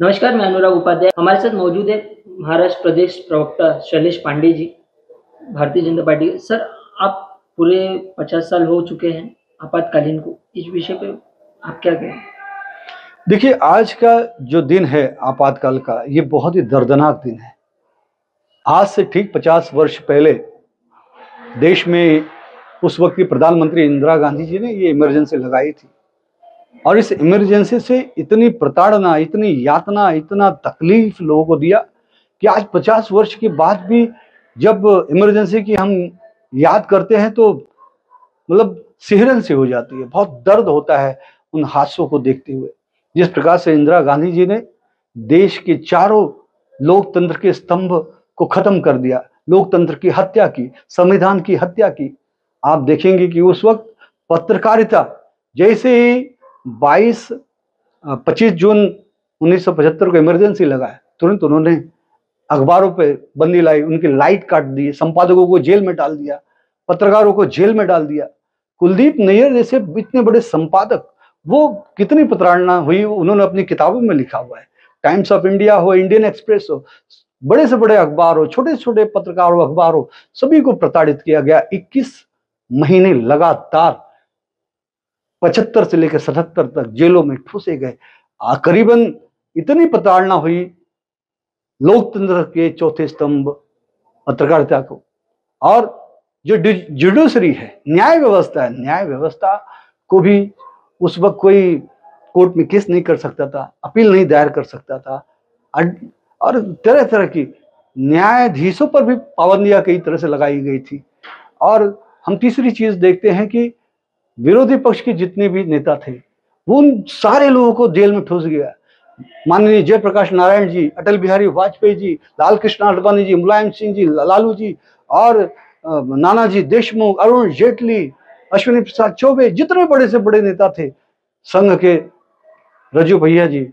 नमस्कार, मैं अनुराग उपाध्याय। हमारे साथ मौजूद है महाराष्ट्र प्रदेश प्रवक्ता शैलेश पांडे जी, भारतीय जनता पार्टी के। सर, आप पूरे 50 साल हो चुके हैं आपातकालीन को। इस विषय पे आप क्या कहें? देखिए, आज का जो दिन है आपातकाल का, ये बहुत ही दर्दनाक दिन है। आज से ठीक 50 वर्ष पहले देश में उस वक्त की प्रधानमंत्री इंदिरा गांधी जी ने ये इमरजेंसी लगाई थी और इस इमरजेंसी से इतनी प्रताड़ना, इतनी यातना, इतना तकलीफ लोगों को दिया कि आज 50 वर्ष के बाद भी जब इमरजेंसी की हम याद करते हैं तो मतलब सिहरन सी हो जाती है। बहुत दर्द होता है उन हादसों को देखते हुए। जिस प्रकार से इंदिरा गांधी जी ने देश के चारों लोकतंत्र के स्तंभ को खत्म कर दिया, लोकतंत्र की हत्या की, संविधान की हत्या की। आप देखेंगे कि उस वक्त पत्रकारिता जैसे ही 25 जून 1975 को इमरजेंसी लगा है, तुरंत उन्होंने अखबारों पे बंदी लाई, उनकी लाइट काट दी, संपादकों को जेल में डाल दिया, पत्रकारों को जेल में डाल दिया। कुलदीप नैयर जैसे इतने बड़े संपादक, वो कितनी प्रताड़ना हुई उन्होंने अपनी किताबों में लिखा हुआ है। टाइम्स ऑफ इंडिया हो, इंडियन एक्सप्रेस हो, बड़े से बड़े अखबार हो, छोटे से छोटे पत्रकार हो, अखबार हो, सभी को प्रताड़ित किया गया। 21 महीने लगातार 75 से लेकर 77 तक जेलों में ठूसे गए। करीबन इतनी प्रताड़ना हुई लोकतंत्र के चौथे स्तंभ पत्रकारिता को। और जो जुडिशरी है, न्याय व्यवस्था है, न्याय व्यवस्था को भी उस वक्त कोई कोर्ट में केस नहीं कर सकता था, अपील नहीं दायर कर सकता था। और तरह तरह की न्यायाधीशों पर भी पाबंदियां कई तरह से लगाई गई थी। और हम तीसरी चीज देखते हैं कि विरोधी पक्ष के जितने भी नेता थे, वो उन सारे लोगों को जेल में ठूस गया। माननीय जयप्रकाश नारायण जी, अटल बिहारी वाजपेयी जी, लाल कृष्ण आडवाणी जी, मुलायम सिंह जी, लालू जी और नानाजी देशमुख, अरुण जेटली, अश्विनी प्रसाद चौबे, जितने बड़े से बड़े नेता थे, संघ के रजू भैया जी,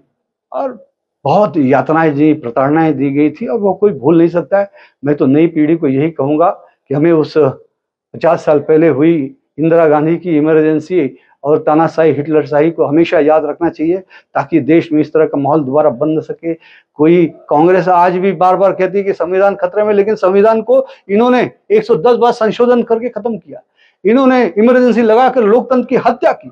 और बहुत यातनाएं दी, प्रताड़नाएं दी गई थी और वो कोई भूल नहीं सकता है। मैं तो नई पीढ़ी को यही कहूंगा कि हमें उस 50 साल पहले हुई इंदिरा गांधी की इमरजेंसी और तानाशाही, हिटलरशाही को हमेशा याद रखना चाहिए, ताकि देश में इस तरह का माहौल दोबारा बन न सके। कोई कांग्रेस आज भी बार बार कहती है कि संविधान खतरे में, लेकिन संविधान को इन्होंने 110 बार संशोधन करके खत्म किया। इन्होंने इमरजेंसी लगाकर लोकतंत्र की हत्या की,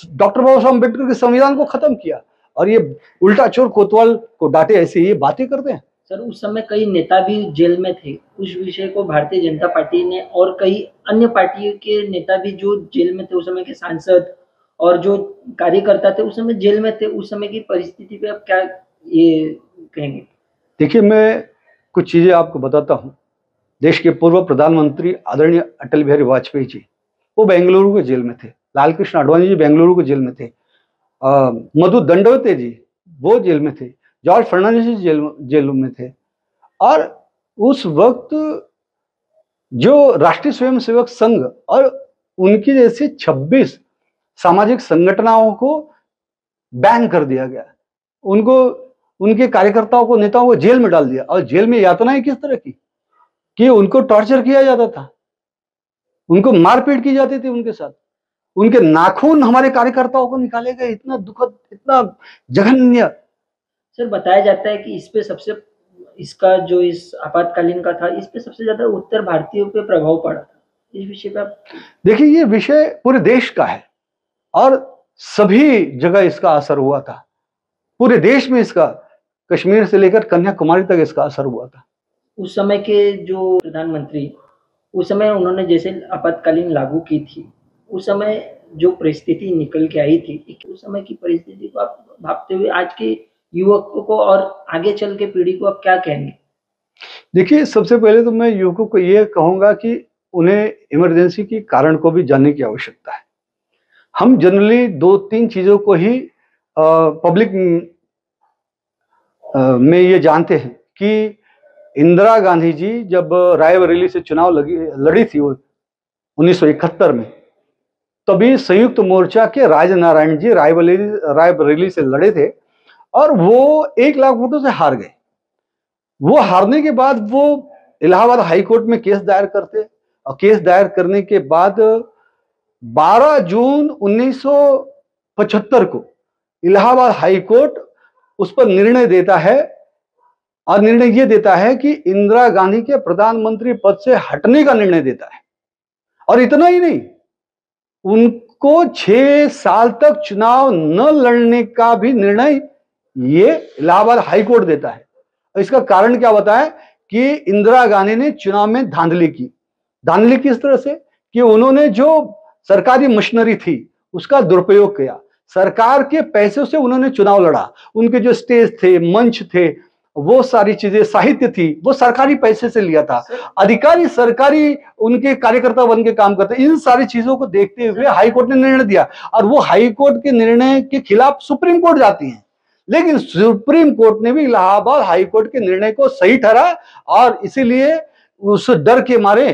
डॉक्टर बाबा साहब अम्बेडकर के संविधान को खत्म किया, और ये उल्टा चोर कोतवाल को डांटे ऐसे ये बातें करते हैं। सर, उस समय कई नेता भी जेल में थे। उस विषय को भारतीय जनता पार्टी ने और कई अन्य पार्टियों के नेता भी जो जेल में थे, उस समय के सांसद और जो कार्यकर्ता थे, उस समय जेल में थे। उस समय की परिस्थिति पे आप क्या ये कहेंगे? देखिए, मैं कुछ चीजें आपको बताता हूँ। देश के पूर्व प्रधानमंत्री आदरणीय अटल बिहारी वाजपेयी जी, वो बेंगलुरु के जेल में थे। लाल कृष्ण आडवाणी जी बेंगलुरु के जेल में थे। मधु दंडवते जी वो जेल में थे। जॉर्ज फर्नांडिस जी जेल में थे। और उस वक्त जो राष्ट्रीय स्वयंसेवक संघ और उनकी जैसे 26 सामाजिक संगठनों को बैन कर दिया गया। उनको, उनके कार्यकर्ताओं को, नेताओं को जेल में डाल दिया। और जेल में यातनाएं किस तरह की कि उनको टॉर्चर किया जाता था, उनको मारपीट की जाती थी उनके साथ, उनके नाखून हमारे कार्यकर्ताओं को निकाले गए। इतना दुखद, इतना जघन्य। सर, बताया जाता है कि इस पे सबसे, इसका जो इस आपातकालीन का था, इस पे सबसे ज्यादा उत्तर भारतीयों पे प्रभाव पड़ा था। इस विषय पे आप देखिए, ये विषय पूरे देश का है और सभी जगह इसका असर हुआ था। पूरे देश में इसका, कश्मीर से लेकर कन्याकुमारी तक इसका असर हुआ था। उस समय के जो प्रधानमंत्री, उस समय उन्होंने जैसे आपातकालीन लागू की थी, उस समय जो परिस्थिति निकल के आई थी, उस समय की परिस्थिति को आप भापते हुए आज के युवकों को और आगे चल के पीढ़ी को आप क्या कहेंगे? देखिए, सबसे पहले तो मैं युवकों को ये कहूंगा कि उन्हें इमरजेंसी के कारण को भी जानने की आवश्यकता है। हम जनरली 2-3 चीजों को ही पब्लिक में ये जानते हैं कि इंदिरा गांधी जी जब रायबरेली से चुनाव लड़ी थी वो 1971 में, तभी संयुक्त मोर्चा के राजनारायण जी रायबरेली से लड़े थे और वो 1 लाख वोटों से हार गए। वो हारने के बाद वो इलाहाबाद हाई कोर्ट में केस दायर करते, और केस दायर करने के बाद 12 जून 1975 को इलाहाबाद हाई कोर्ट उस पर निर्णय देता है और निर्णय ये देता है कि इंदिरा गांधी के प्रधानमंत्री पद से हटने का निर्णय देता है। और इतना ही नहीं, उनको 6 साल तक चुनाव न लड़ने का भी निर्णय ये इलाहाबाद हाईकोर्ट देता है। इसका कारण क्या बताया कि इंदिरा गांधी ने चुनाव में धांधली की। धांधली किस तरह से कि उन्होंने जो सरकारी मशीनरी थी उसका दुरुपयोग किया, सरकार के पैसों से उन्होंने चुनाव लड़ा। उनके जो स्टेज थे, मंच थे, वो सारी चीजें, साहित्य थी, वो सरकारी पैसे से लिया था। अधिकारी सरकारी उनके कार्यकर्ता बन के काम करते। इन सारी चीजों को देखते हुए हाईकोर्ट ने निर्णय दिया और वो हाईकोर्ट के निर्णय के खिलाफ सुप्रीम कोर्ट जाती है। लेकिन सुप्रीम कोर्ट ने भी इलाहाबाद हाईकोर्ट के निर्णय को सही ठहरा और इसीलिए उस डर के मारे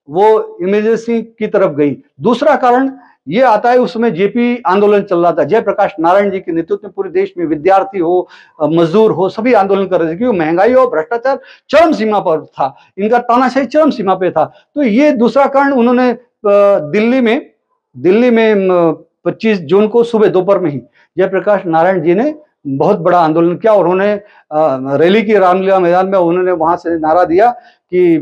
वो इमरजेंसी की तरफ गई। दूसरा कारण ये आता है, उसमें जेपी आंदोलन चल रहा था। जयप्रकाश नारायण जी के नेतृत्व में पूरे देश में विद्यार्थी हो, मजदूर हो, सभी आंदोलन कर रहे थे क्योंकि महंगाई और भ्रष्टाचार चरम सीमा पर था, इनका तानाशाही चरम सीमा पे था। तो ये दूसरा कारण उन्होंने दिल्ली में 25 जून को सुबह दोपहर में ही जयप्रकाश नारायण जी ने बहुत बड़ा आंदोलन किया और उन्होंने रैली की रामलीला मैदान में उन्होंने वहां से नारा दिया कि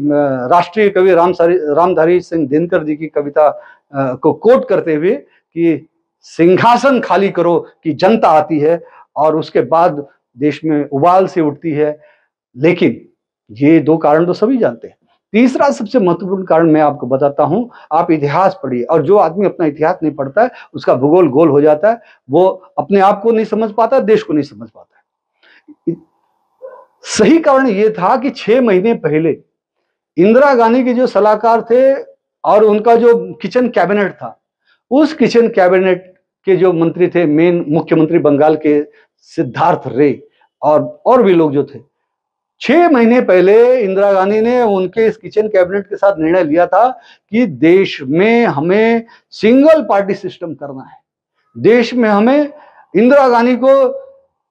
राष्ट्रीय कवि रामधारी सिंह दिनकर जी की कविता को कोट करते हुए कि सिंहासन खाली करो कि जनता आती है, और उसके बाद देश में उबाल से उठती है। लेकिन ये दो कारण तो सभी जानते हैं। तीसरा सबसे महत्वपूर्ण कारण मैं आपको बताता हूं, आप इतिहास पढ़िए, और जो आदमी अपना इतिहास नहीं पढ़ता है उसका भूगोल गोल हो जाता है, वो अपने आप को नहीं समझ पाता, देश को नहीं समझ पाता है। सही कारण ये था कि 6 महीने पहले इंदिरा गांधी के जो सलाहकार थे और उनका जो किचन कैबिनेट था, उस किचन कैबिनेट के जो मंत्री थे, मेन मुख्यमंत्री बंगाल के सिद्धार्थ रे और भी लोग जो थे, 6 महीने पहले इंदिरा गांधी ने उनके इस किचन कैबिनेट के साथ निर्णय लिया था कि देश में हमें सिंगल पार्टी सिस्टम करना है। देश में हमें इंदिरा गांधी को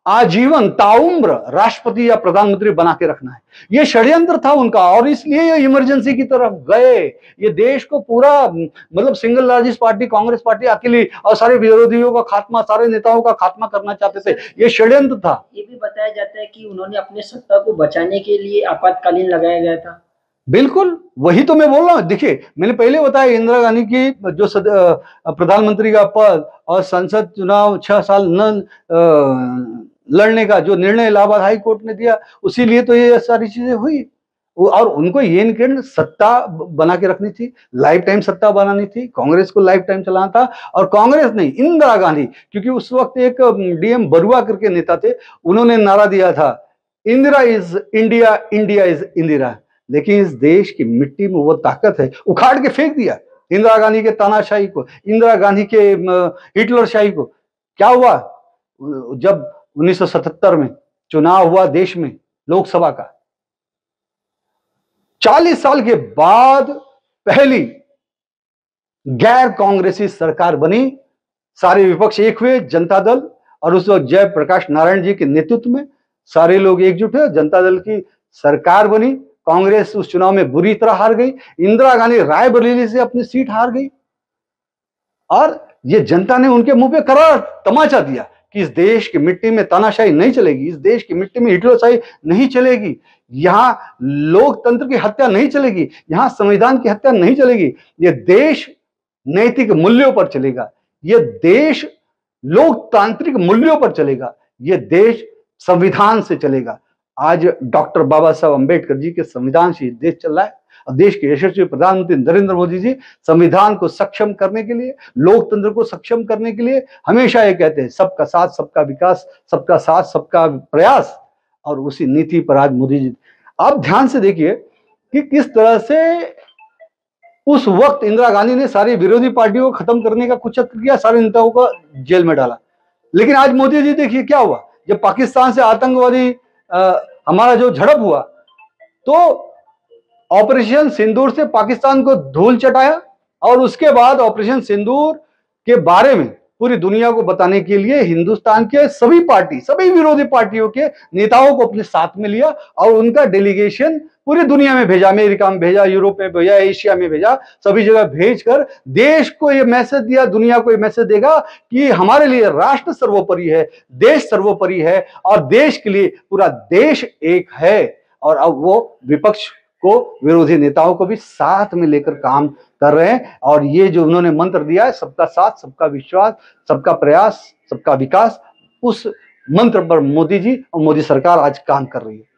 आजीवन ताउम्र राष्ट्रपति या प्रधानमंत्री बना के रखना है। यह षड्यंत्र था उनका और इसलिए ये इमरजेंसी की तरफ गए। ये देश को पूरा मतलब single largest party Congress party अकेली और सारे विरोधियों का खात्मा, सारे नेताओं का खात्मा करना चाहते थे। ये षड्यंत्र था। ये भी बताया जाता है कि उन्होंने अपने सत्ता को बचाने के लिए आपातकालीन लगाया गया था। बिल्कुल, वही तो मैं बोल रहा हूं। देखिए, मैंने पहले बताया इंदिरा गांधी की जो प्रधानमंत्री का पद और संसद चुनाव 6 साल न लड़ने का जो निर्णय इलाहाबाद हाई कोर्ट ने दिया, उसी लिए तो ये सारी चीजें हुई। और उनको ये नहीं सत्ता बना के रखनी थी, लाइफ टाइम सत्ता बनानी थी, कांग्रेस को लाइफ टाइम चलाना था। और कांग्रेस नहीं, इंदिरा गांधी, क्योंकि उस वक्त एक डीएम बरुआ करके नेता थे, उन्होंने नारा दिया था, Indira is India, India is Indira. लेकिन इस देश की मिट्टी में वो ताकत है, उखाड़ के फेंक दिया इंदिरा गांधी के तानाशाही को, इंदिरा गांधी के हिटलर शाही को। क्या हुआ जब 1977 में चुनाव हुआ देश में लोकसभा का, 40 साल के बाद पहली गैर कांग्रेसी सरकार बनी, सारे विपक्ष एक हुए, जनता दल, और उस वक्त जयप्रकाश नारायण जी के नेतृत्व में सारे लोग एकजुट हुए, जनता दल की सरकार बनी। कांग्रेस उस चुनाव में बुरी तरह हार गई, इंदिरा गांधी रायबरेली से अपनी सीट हार गई, और ये जनता ने उनके मुंह पे करारा तमाचा दिया कि इस देश की मिट्टी में तानाशाही नहीं चलेगी, इस देश की मिट्टी में हिटलरशाही नहीं चलेगी, यहां लोकतंत्र की हत्या नहीं चलेगी, यहां संविधान की हत्या नहीं चलेगी। ये देश नैतिक मूल्यों पर चलेगा, ये देश लोकतांत्रिक मूल्यों पर चलेगा, ये देश संविधान से चलेगा। आज डॉक्टर बाबा साहब अंबेडकर जी के संविधान से देश चल रहा है, और देश के यशस्वी प्रधानमंत्री नरेंद्र मोदी जी संविधान को सक्षम करने के लिए, लोकतंत्र को सक्षम करने के लिए हमेशा ये कहते हैं, सबका साथ सबका विकास, सबका साथ सबका प्रयास, और उसी नीति पर आज मोदी जी। आप ध्यान से देखिए कि किस तरह से उस वक्त इंदिरा गांधी ने सारी विरोधी पार्टियों को खत्म करने का कुचक्र किया, सारे नेताओं को जेल में डाला। लेकिन आज मोदी जी देखिए क्या हुआ, जब पाकिस्तान से आतंकवादी हमारा जो झड़प हुआ, तो ऑपरेशन सिंदूर से पाकिस्तान को धूल चटाया, और उसके बाद ऑपरेशन सिंदूर के बारे में पूरी दुनिया को बताने के लिए हिंदुस्तान के सभी विरोधी पार्टियों के नेताओं को अपने साथ में लिया और उनका डेलीगेशन पूरी दुनिया में भेजा, अमेरिका में भेजा, यूरोप में भेजा, एशिया में भेजा, सभी जगह भेजकर देश को ये मैसेज दिया, दुनिया को ये मैसेज देगा कि हमारे लिए राष्ट्र सर्वोपरि है, देश सर्वोपरि है और देश के लिए पूरा देश एक है। और अब वो विपक्ष को, विरोधी नेताओं को भी साथ में लेकर काम कर रहे हैं। और ये जो उन्होंने मंत्र दिया है, सबका साथ, सबका विश्वास, सबका प्रयास, सबका विकास, उस मंत्र पर मोदी जी और मोदी सरकार आज काम कर रही है।